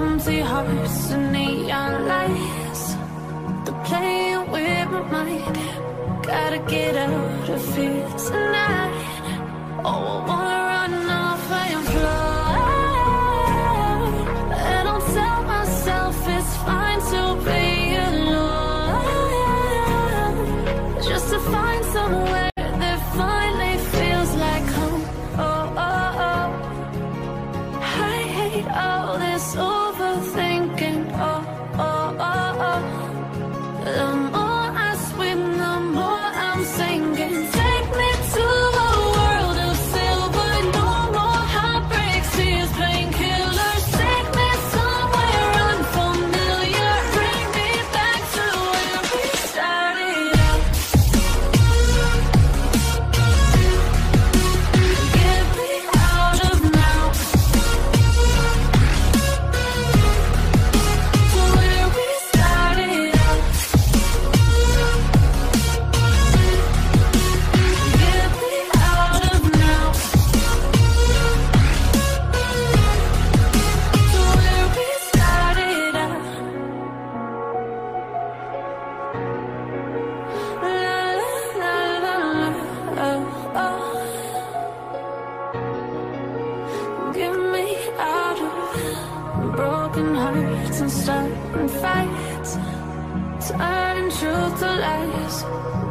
empty hearts and neon lights. They're playing with my mind. Gotta get out of here tonight. Oh, I wanna run off and fly. And I'll tell myself it's fine to be alone, just to find somewhere that finally feels like home. Oh, oh, oh. I hate all this overthinking. Oh, oh, oh, oh. The more I swim, the more I'm sinking. Take me to a world of silver. No more heartbreaks, tears, painkillers. Take me somewhere unfamiliar. Bring me back to where we started out. Get me out of now. To where we started out. Get me out of now. To where we started out. La la la la, oh, oh. Get me out of broken hearts and starting fights, turning truth to lies.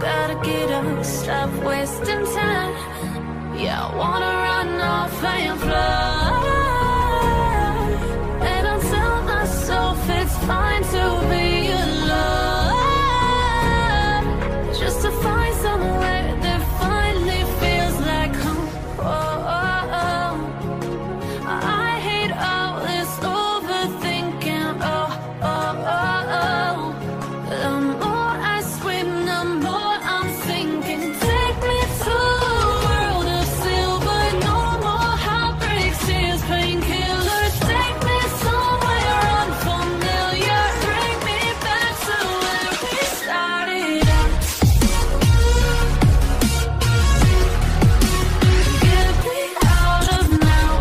Gotta get up, stop wasting time. Yeah, I wanna run off and fly. And I'll tell myself it's fine to be alone, just to find somewhere that finally feels like home. Oh, oh, oh. I hate all this overthinking. Oh, oh, oh, oh. The more I swim, the more I'm sinking. Take me to a world of silver. No more heartbreaks, tears, painkillers. Take me somewhere unfamiliar. Bring me back to where we started out. Get me out of now.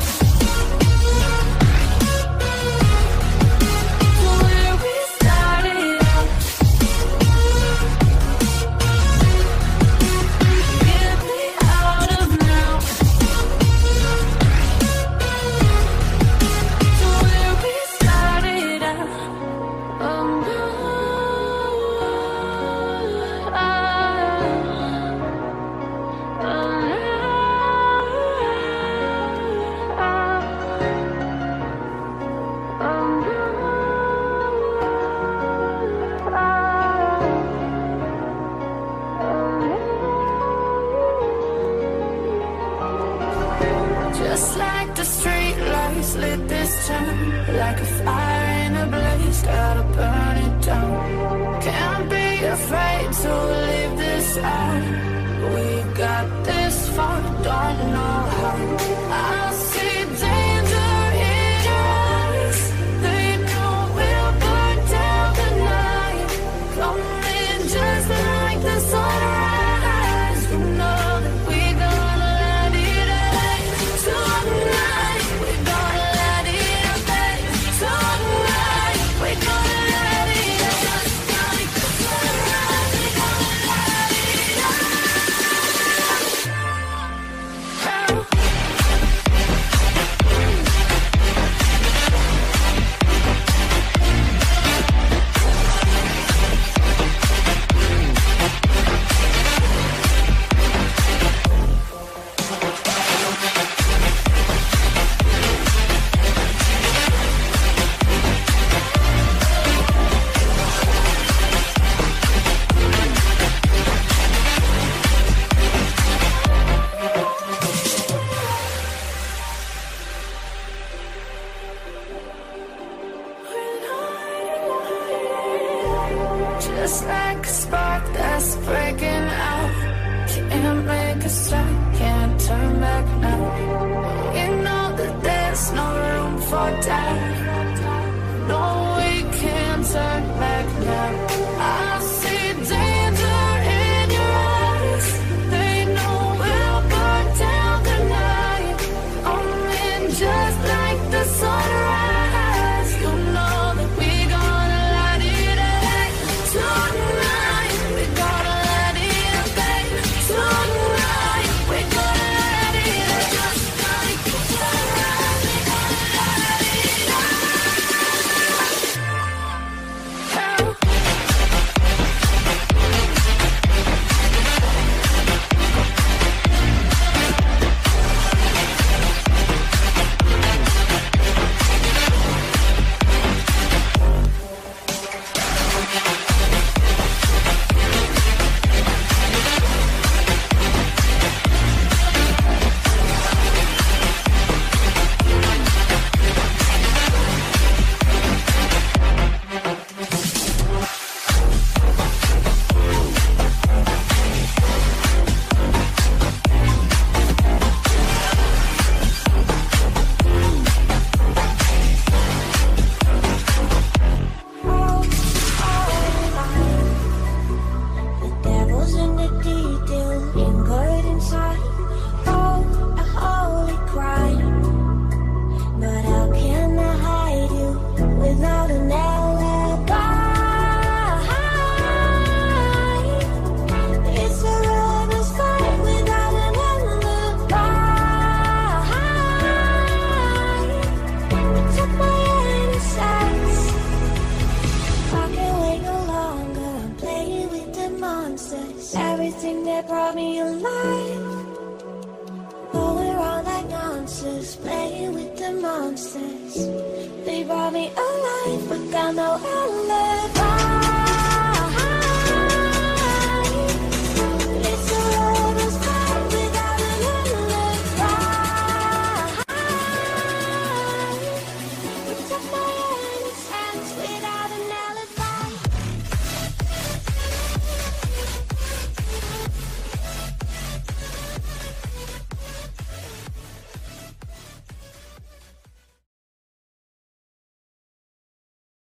To where we started out. Get me out of now. To where we started out. Oh no. Just like the street lights lit this town, like a fire in a blaze, gotta burn it down. Can't be afraid to leave this out. We got this far, don't know how. I see danger in your eyes. They know we'll burn down the night. Coming just like the sunrise. You know that we gonna let it out. Tonight, we gonna let it out. Tonight, we gonna let it out. Just like the sunrise, we gonna let it out. Just like a spark that's breaking out. Can't make a stop, can't turn back now. You know that there's no room for doubt. No, we can't turn back now. I see danger in your eyes. They know we'll burn down the night. Only just like the sunrise. You know promises. They brought me alive, but got no outlet.